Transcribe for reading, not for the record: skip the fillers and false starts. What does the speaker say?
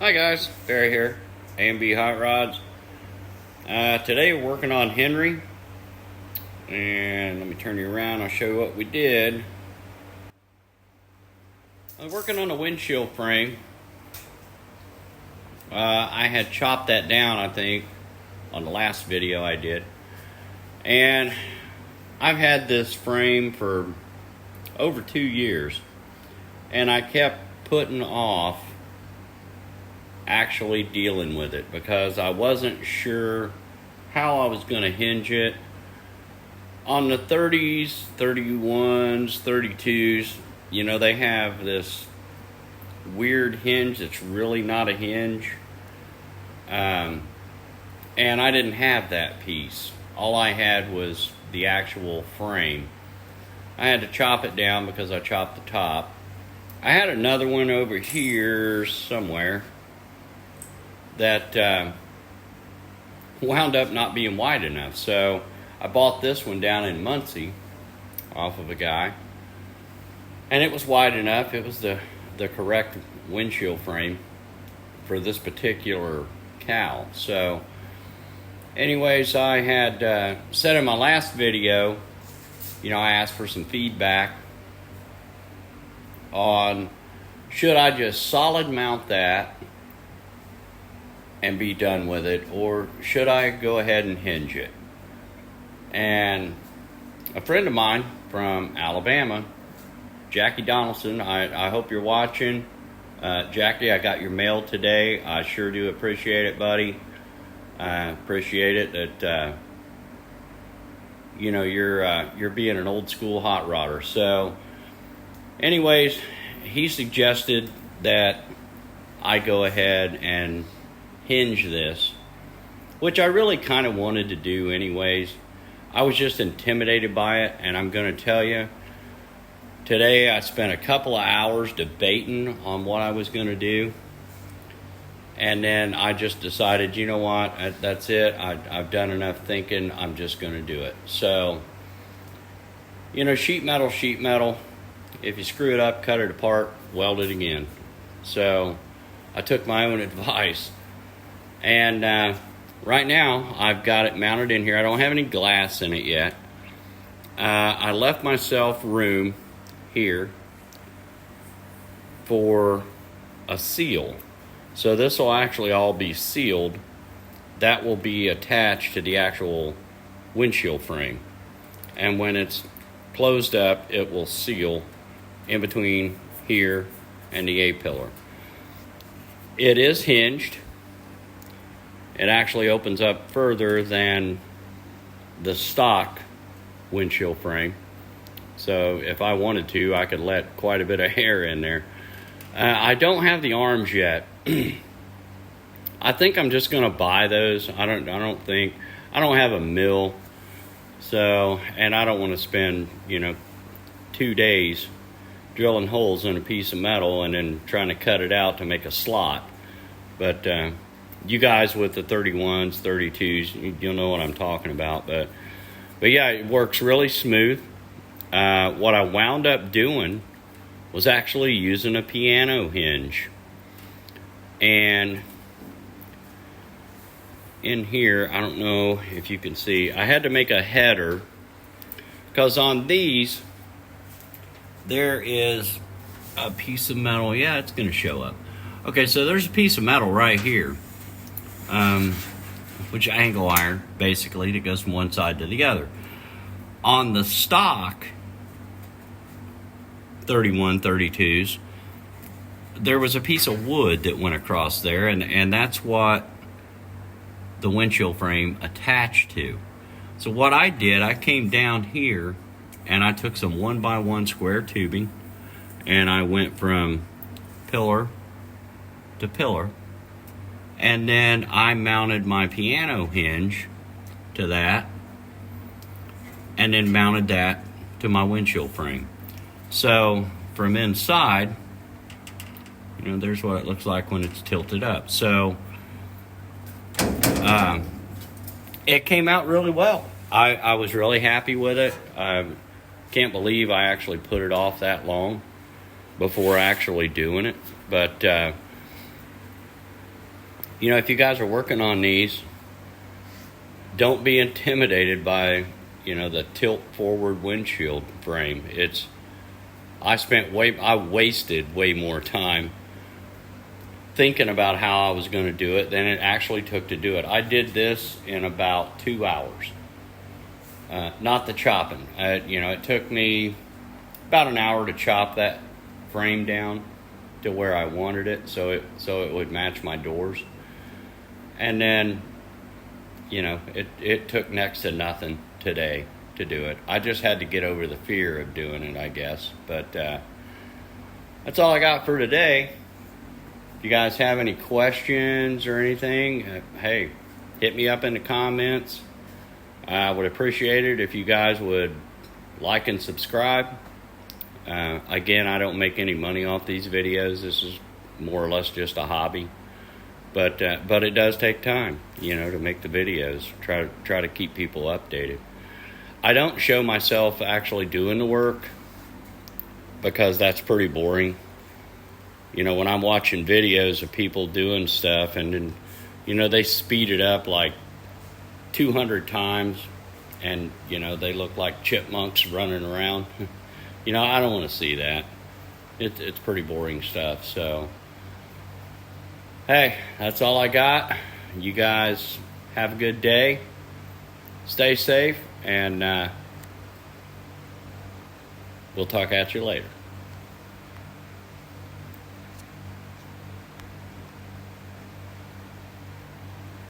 Hi guys, Barry here, A&B Hot Rods. Today we're working on Henry, and let me turn you around, I'll show you what we did. I'm working on a windshield frame. I had chopped that down, I think, on the last video I did. And I've had this frame for over 2 years, and I kept putting off actually dealing with it because I wasn't sure how I was going to hinge it. On the 30s, 31s, 32s, you know, they have this weird hinge that's really not a hinge. And I didn't have that piece. All I had was the actual frame. I had to chop it down because I chopped the top. I had another one over here somewhere that wound up not being wide enough. So I bought this one down in Muncie off of a guy, and it was wide enough. It was the correct windshield frame for this particular cow. So anyways, I had said in my last video, you know, I asked for some feedback on should I just solid mount that and be done with it, or should I go ahead and hinge it? And a friend of mine from Alabama, Jackie Donaldson, I hope you're watching. Jackie, I got your mail today. I sure do appreciate it, buddy. I appreciate it that you know, you're being an old school hot rodder. So anyways, he suggested that I go ahead and hinge this, which I really kind of wanted to do anyways. I was just intimidated by it, and I'm going to tell you, today I spent a couple of hours debating on what I was going to do, and then I just decided, you know what, that's it. I've done enough thinking. I'm just going to do it. So, you know, sheet metal, if you screw it up, cut it apart, weld it again. So I took my own advice. And right now, I've got it mounted in here. I don't have any glass in it yet. I left myself room here for a seal. So this will actually all be sealed. That will be attached to the actual windshield frame. And when it's closed up, it will seal in between here and the A-pillar. It is hinged. It actually opens up further than the stock windshield frame. So if I wanted to, I could let quite a bit of hair in there. I don't have the arms yet. I think I'm just going to buy those. I don't have a mill. So, and I don't want to spend, you know, 2 days drilling holes in a piece of metal and then trying to cut it out to make a slot. But you guys with the 31s, 32s, you'll know what I'm talking about. But yeah, it works really smooth. What I wound up doing was actually using a piano hinge. And in here, I don't know if you can see, I had to make a header because on these, there is a piece of metal. Yeah, it's going to show up. Okay, so there's a piece of metal right here. Which angle iron, basically, that goes from one side to the other. On the stock 31, 32s, there was a piece of wood that went across there, and that's what the windshield frame attached to. So what I did, I came down here, and I took some 1x1 square tubing, and I went from pillar to pillar. And then I mounted my piano hinge to that, and then mounted that to my windshield frame. So from inside, you know, there's what it looks like when it's tilted up. So it came out really well. I was really happy with it. I can't believe I actually put it off that long before actually doing it. But if you guys are working on these, don't be intimidated by, the tilt forward windshield frame. I wasted way more time thinking about how I was going to do it than it actually took to do it. I did this in about 2 hours. Not the chopping. It took me about an hour to chop that frame down to where I wanted it, so it would match my doors. And then, it took next to nothing today to do it. I just had to get over the fear of doing it, I guess. But that's all I got for today. If you guys have any questions or anything, hey, hit me up in the comments. I would appreciate it if you guys would like and subscribe. Again, I don't make any money off these videos. This is more or less just a hobby. But it does take time, to make the videos. Try to keep people updated. I don't show myself actually doing the work because that's pretty boring. When I'm watching videos of people doing stuff and then, they speed it up like 200 times and, they look like chipmunks running around. I don't want to see that. It's pretty boring stuff. So, hey, that's all I got. You guys have a good day. Stay safe, and we'll talk at you later.